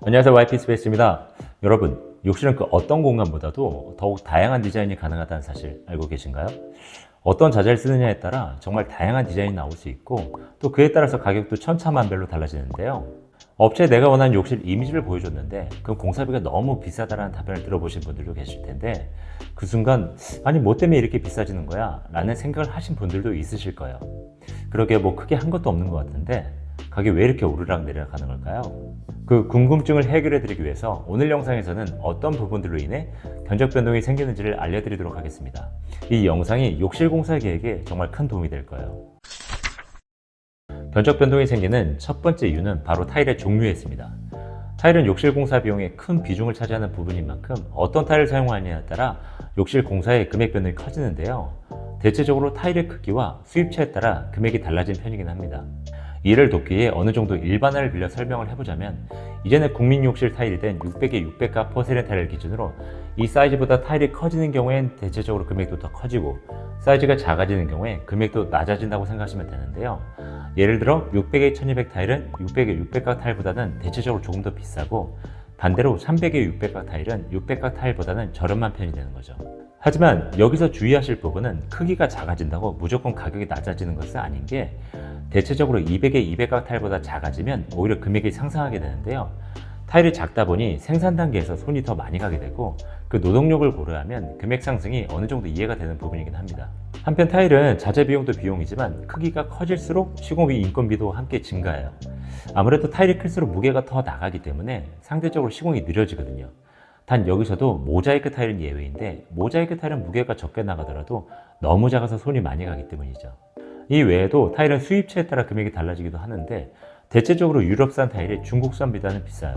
안녕하세요, YP스페이스입니다. 여러분, 욕실은 그 어떤 공간보다도 더욱 다양한 디자인이 가능하다는 사실 알고 계신가요? 어떤 자재를 쓰느냐에 따라 정말 다양한 디자인이 나올 수 있고 또 그에 따라서 가격도 천차만별로 달라지는데요. 업체에 내가 원하는 욕실 이미지를 보여줬는데 그 공사비가 너무 비싸다라는 답변을 들어보신 분들도 계실 텐데 그 순간 아니 뭐 때문에 이렇게 비싸지는 거야? 라는 생각을 하신 분들도 있으실 거예요. 그러게 뭐 크게 한 것도 없는 것 같은데 가격이 왜 이렇게 오르락 내리락 하는 걸까요? 그 궁금증을 해결해 드리기 위해서 오늘 영상에서는 어떤 부분들로 인해 견적 변동이 생기는지를 알려드리도록 하겠습니다. 이 영상이 욕실 공사 계획에 정말 큰 도움이 될 거예요. 견적 변동이 생기는 첫 번째 이유는 바로 타일의 종류에 있습니다. 타일은 욕실 공사 비용의 큰 비중을 차지하는 부분인 만큼 어떤 타일을 사용하느냐에 따라 욕실 공사의 금액 변동이 커지는데요. 대체적으로 타일의 크기와 수입처에 따라 금액이 달라진 편이긴 합니다. 이를 돕기 위해 어느 정도 일반화를 빌려 설명을 해보자면 이제는 국민 욕실 타일이 된 600에 600가 포세린 타일을 기준으로 이 사이즈보다 타일이 커지는 경우엔 대체적으로 금액도 더 커지고 사이즈가 작아지는 경우에 금액도 낮아진다고 생각하시면 되는데요. 예를 들어 600에 1200 타일은 600에 600가 타일보다는 대체적으로 조금 더 비싸고 반대로 300에 600가 타일은 600가 타일보다는 저렴한 편이 되는 거죠. 하지만 여기서 주의하실 부분은 크기가 작아진다고 무조건 가격이 낮아지는 것은 아닌 게 대체적으로 200에 200각 타일보다 작아지면 오히려 금액이 상승하게 되는데요. 타일이 작다 보니 생산 단계에서 손이 더 많이 가게 되고 그 노동력을 고려하면 금액 상승이 어느 정도 이해가 되는 부분이긴 합니다. 한편 타일은 자재 비용도 비용이지만 크기가 커질수록 시공비 인건비도 함께 증가해요. 아무래도 타일이 클수록 무게가 더 나가기 때문에 상대적으로 시공이 느려지거든요. 단 여기서도 모자이크 타일은 예외인데 모자이크 타일은 무게가 적게 나가더라도 너무 작아서 손이 많이 가기 때문이죠. 이 외에도 타일은 수입처에 따라 금액이 달라지기도 하는데 대체적으로 유럽산 타일이 중국산보다는 비싸요.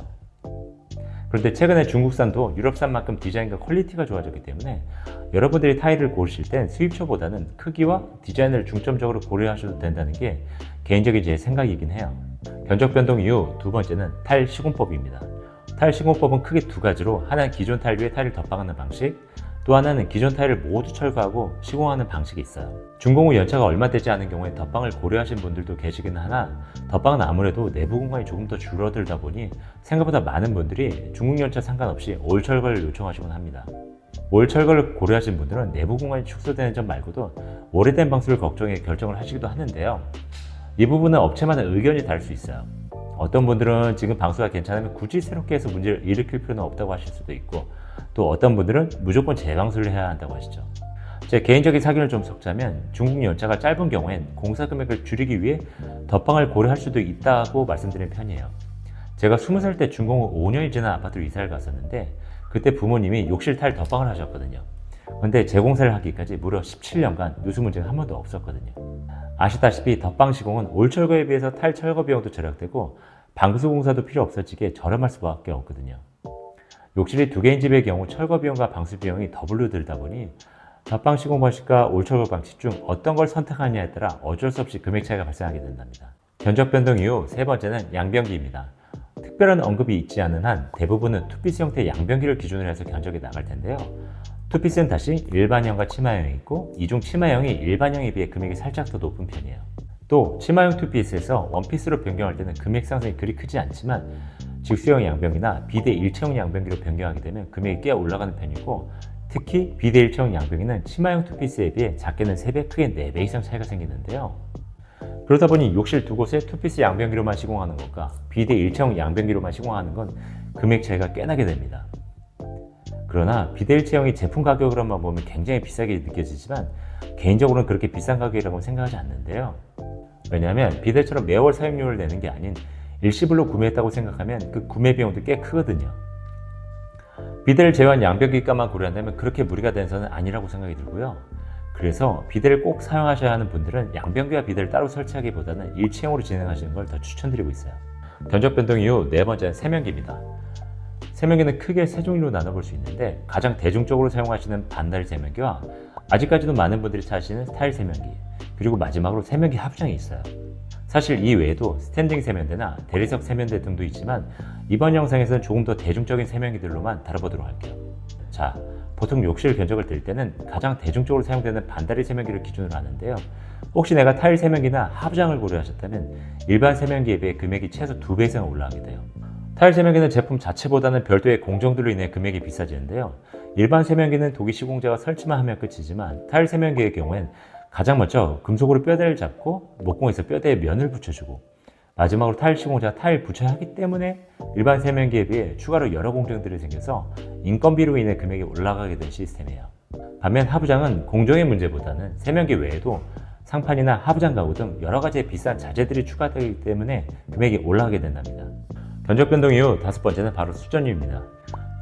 그런데 최근에 중국산도 유럽산만큼 디자인과 퀄리티가 좋아졌기 때문에 여러분들이 타일을 고르실 땐 수입처보다는 크기와 디자인을 중점적으로 고려하셔도 된다는 게 개인적인 제 생각이긴 해요. 견적 변동 이후 두 번째는 타일 시공법입니다. 타일 시공법은 크게 두 가지로 하나는 기존 타일 위에 타일을 덧박하는 방식, 또 하나는 기존 타일을 모두 철거하고 시공하는 방식이 있어요. 준공 후 연차가 얼마 되지 않은 경우에 덧방을 고려하신 분들도 계시긴 하나 덧방은 아무래도 내부 공간이 조금 더 줄어들다 보니 생각보다 많은 분들이 준공 연차 상관없이 올 철거를 요청하시곤 합니다. 올 철거를 고려하신 분들은 내부 공간이 축소되는 점 말고도 오래된 방수를 걱정해 결정을 하시기도 하는데요. 이 부분은 업체마다 의견이 다를 수 있어요. 어떤 분들은 지금 방수가 괜찮으면 굳이 새롭게 해서 문제를 일으킬 필요는 없다고 하실 수도 있고 또 어떤 분들은 무조건 재방수를 해야 한다고 하시죠. 제 개인적인 사견을 좀 섞자면 준공 연차가 짧은 경우엔 공사 금액을 줄이기 위해 덧방을 고려할 수도 있다고 말씀드린 편이에요. 제가 20살 때 준공 후 5년이 지난 아파트로 이사를 갔었는데 그때 부모님이 욕실 타일 덧방을 하셨거든요. 근데 재공사를 하기까지 무려 17년간 누수 문제가 한 번도 없었거든요. 아시다시피 덧방 시공은 올 철거에 비해서 타일 철거 비용도 절약되고 방수 공사도 필요 없어지게 저렴할 수밖에 없거든요. 욕실이 두 개인 집의 경우 철거 비용과 방수 비용이 더블로 들다 보니 덧방 시공 방식과 올 철거 방식 중 어떤 걸 선택하느냐에 따라 어쩔 수 없이 금액 차이가 발생하게 된답니다. 견적 변동 이후 세 번째는 양변기입니다. 특별한 언급이 있지 않은 한 대부분은 투피스 형태의 양변기를 기준으로 해서 견적이 나갈 텐데요. 투피스는 다시 일반형과 치마형이 있고 이 중 치마형이 일반형에 비해 금액이 살짝 더 높은 편이에요. 또 치마형 투피스에서 원피스로 변경할 때는 금액 상승이 그리 크지 않지만 직수형 양변기나 비대 일체형 양변기로 변경하게 되면 금액이 꽤 올라가는 편이고 특히 비대 일체형 양변기는 치마형 투피스에 비해 작게는 3배, 크게 4배 이상 차이가 생기는데요. 그러다 보니 욕실 두 곳에 투피스 양변기로만 시공하는 것과 비대 일체형 양변기로만 시공하는 건 금액 차이가 꽤 나게 됩니다. 그러나 비대 일체형이 제품 가격으로만 보면 굉장히 비싸게 느껴지지만 개인적으로는 그렇게 비싼 가격이라고는 생각하지 않는데요. 왜냐하면 비대처럼 매월 사용료를 내는 게 아닌 일시불로 구매했다고 생각하면 그 구매 비용도 꽤 크거든요. 비데를 제외한 양변기 값만 고려한다면 그렇게 무리가 되는 선은 아니라고 생각이 들고요. 그래서 비데를 꼭 사용하셔야 하는 분들은 양변기와 비데를 따로 설치하기보다는 일체형으로 진행하시는 걸 더 추천드리고 있어요. 견적 변동 이후 네 번째는 세면기입니다. 세면기는 크게 세 종류로 나눠볼 수 있는데 가장 대중적으로 사용하시는 반다리 세면기와 아직까지도 많은 분들이 찾으시는 타일 세면기, 그리고 마지막으로 세면기 합장이 있어요. 사실 이 외에도 스탠딩 세면대나 대리석 세면대 등도 있지만 이번 영상에서는 조금 더 대중적인 세면기들로만 다뤄보도록 할게요. 자, 보통 욕실 견적을 들 때는 가장 대중적으로 사용되는 반다리 세면기를 기준으로 하는데요. 혹시 내가 타일 세면기나 합장을 고려하셨다면 일반 세면기에 비해 금액이 최소 2배 이상 올라가게 돼요. 타일 세면기는 제품 자체보다는 별도의 공정들로 인해 금액이 비싸지는데요. 일반 세면기는 도기 시공제가 설치만 하면 끝이지만 타일 세면기의 경우엔 가장 먼저 금속으로 뼈대를 잡고 목공에서 뼈대에 면을 붙여주고 마지막으로 타일 시공제가 타일 붙여야 하기 때문에 일반 세면기에 비해 추가로 여러 공정들이 생겨서 인건비로 인해 금액이 올라가게 된 시스템이에요. 반면 하부장은 공정의 문제보다는 세면기 외에도 상판이나 하부장 가구 등 여러 가지의 비싼 자재들이 추가되기 때문에 금액이 올라가게 된답니다. 견적 변동 이후 다섯 번째는 바로 수전유입니다.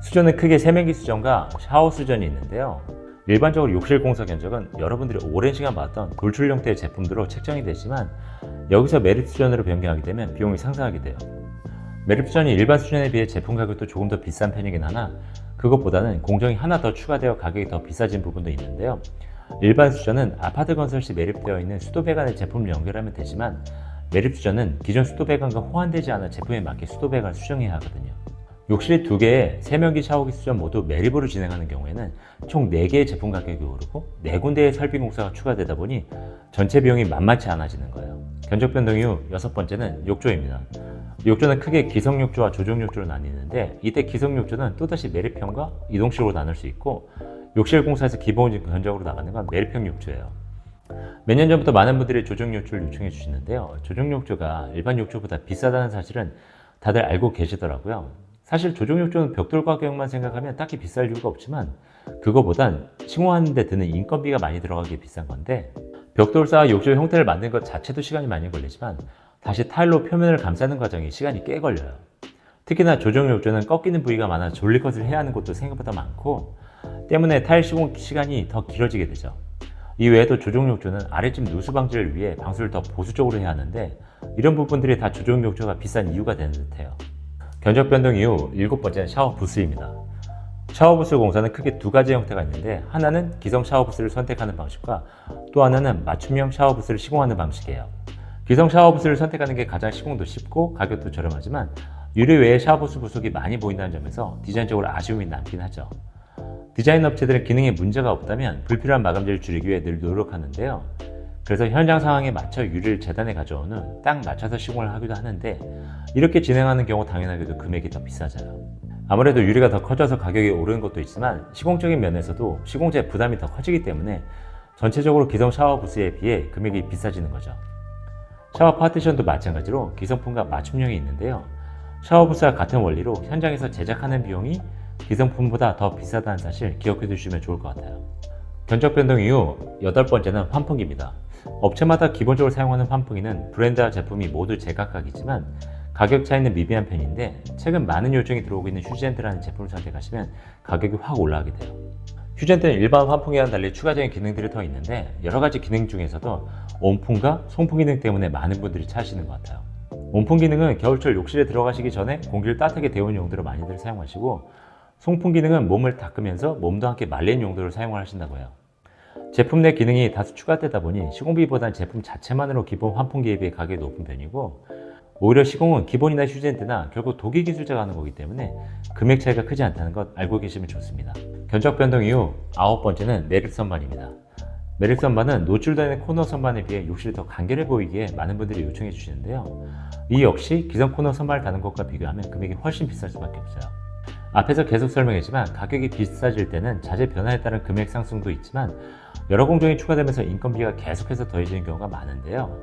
수전은 크게 세면기 수전과 샤워 수전이 있는데요. 일반적으로 욕실 공사 견적은 여러분들이 오랜 시간 봤던 돌출 형태의 제품들로 책정이 되지만 여기서 매립 수전으로 변경하게 되면 비용이 상승하게 돼요. 매립 수전이 일반 수전에 비해 제품 가격도 조금 더 비싼 편이긴 하나 그것보다는 공정이 하나 더 추가되어 가격이 더 비싸진 부분도 있는데요. 일반 수전은 아파트 건설 시 매립되어 있는 수도 배관에 제품을 연결하면 되지만 매립 수전은 기존 수도 배관과 호환되지 않아 제품에 맞게 수도 배관을 수정해야 하거든요. 욕실 2개에 세면기, 샤워기 수전 모두 매립으로 진행하는 경우에는 총 4개의 제품 가격이 오르고 4군데의 설비 공사가 추가되다 보니 전체 비용이 만만치 않아지는 거예요. 견적 변동 이후 여섯 번째는 욕조입니다. 욕조는 크게 기성욕조와 조정욕조로 나뉘는데 이때 기성욕조는 또다시 매립형과 이동식으로 나눌 수 있고 욕실 공사에서 기본 견적으로 나가는 건 매립형 욕조예요. 몇 년 전부터 많은 분들이 조정욕조를 요청해 주시는데요. 조정욕조가 일반 욕조보다 비싸다는 사실은 다들 알고 계시더라고요. 사실 조정욕조는 벽돌 가격만 생각하면 딱히 비쌀 이유가 없지만 그거보단 시공하는 데 드는 인건비가 많이 들어가기에 비싼 건데 벽돌 쌓아 욕조 형태를 만드는 것 자체도 시간이 많이 걸리지만 다시 타일로 표면을 감싸는 과정이 시간이 꽤 걸려요. 특히나 조정욕조는 꺾이는 부위가 많아 졸리컷을 해야 하는 곳도 생각보다 많고 때문에 타일 시공 시간이 더 길어지게 되죠. 이외에도 조정욕조는 아래층 누수 방지를 위해 방수를 더 보수적으로 해야 하는데 이런 부분들이 다 조정욕조가 비싼 이유가 되는 듯해요. 견적 변동 이후 일곱 번째는 샤워 부스입니다. 샤워 부스 공사는 크게 두 가지 형태가 있는데 하나는 기성 샤워 부스를 선택하는 방식과 또 하나는 맞춤형 샤워 부스를 시공하는 방식이에요. 기성 샤워 부스를 선택하는 게 가장 시공도 쉽고 가격도 저렴하지만 유리 외에 샤워 부스 부속이 많이 보인다는 점에서 디자인적으로 아쉬움이 남긴 하죠. 디자인 업체들은 기능에 문제가 없다면 불필요한 마감재를 줄이기 위해 늘 노력하는데요. 그래서 현장 상황에 맞춰 유리를 재단에 가져온 후 딱 맞춰서 시공을 하기도 하는데 이렇게 진행하는 경우 당연하게도 금액이 더 비싸져요. 아무래도 유리가 더 커져서 가격이 오르는 것도 있지만 시공적인 면에서도 시공재 부담이 더 커지기 때문에 전체적으로 기성 샤워 부스에 비해 금액이 비싸지는 거죠. 샤워 파티션도 마찬가지로 기성품과 맞춤형이 있는데요. 샤워 부스와 같은 원리로 현장에서 제작하는 비용이 기성품보다 더 비싸다는 사실 기억해 두시면 좋을 것 같아요. 견적 변동 이후 여덟 번째는 환풍기입니다. 업체마다 기본적으로 사용하는 환풍기는 브랜드와 제품이 모두 제각각이지만 가격 차이는 미비한 편인데 최근 많은 요청이 들어오고 있는 휴지엔트라는 제품을 선택하시면 가격이 확 올라가게 돼요. 휴지엔트는 일반 환풍기와는 달리 추가적인 기능들이 더 있는데 여러 가지 기능 중에서도 온풍과 송풍 기능 때문에 많은 분들이 찾으시는 것 같아요. 온풍 기능은 겨울철 욕실에 들어가시기 전에 공기를 따뜻하게 데우는 용도로 많이들 사용하시고 송풍 기능은 몸을 닦으면서 몸도 함께 말리는 용도로 사용을 하신다고 해요. 제품 내 기능이 다수 추가되다 보니 시공비보다는 제품 자체만으로 기본 환풍기에 비해 가격이 높은 편이고 오히려 시공은 기본이나 휴지엔트나 결국 도기 기술자가 하는 거기 때문에 금액 차이가 크지 않다는 것 알고 계시면 좋습니다. 견적 변동 이후 아홉 번째는 매립 선반입니다. 매립 선반은 노출되는 코너 선반에 비해 욕실이 더 간결해 보이기에 많은 분들이 요청해 주시는데요. 이 역시 기성 코너 선반을 다는 것과 비교하면 금액이 훨씬 비쌀 수밖에 없어요. 앞에서 계속 설명했지만 가격이 비싸질 때는 자재 변화에 따른 금액 상승도 있지만 여러 공정이 추가되면서 인건비가 계속해서 더해지는 경우가 많은데요.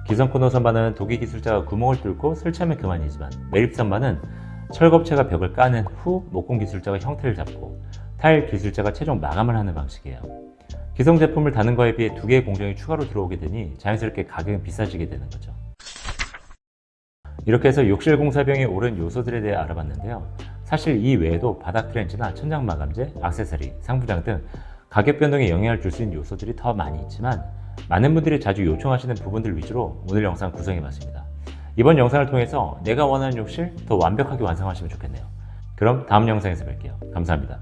기성 코너 선반은 도기 기술자가 구멍을 뚫고 설치하면 그만이지만 매립 선반은 철거업체가 벽을 까는 후 목공 기술자가 형태를 잡고 타일 기술자가 최종 마감을 하는 방식이에요. 기성 제품을 다는 거에 비해 두 개의 공정이 추가로 들어오게 되니 자연스럽게 가격은 비싸지게 되는 거죠. 이렇게 해서 욕실 공사 비용이 오른 요소들에 대해 알아봤는데요. 사실 이 외에도 바닥 트렌치나 천장 마감재, 액세서리, 상부장 등 가격 변동에 영향을 줄 수 있는 요소들이 더 많이 있지만 많은 분들이 자주 요청하시는 부분들 위주로 오늘 영상 구성해봤습니다. 이번 영상을 통해서 내가 원하는 욕실 더 완벽하게 완성하시면 좋겠네요. 그럼 다음 영상에서 뵐게요. 감사합니다.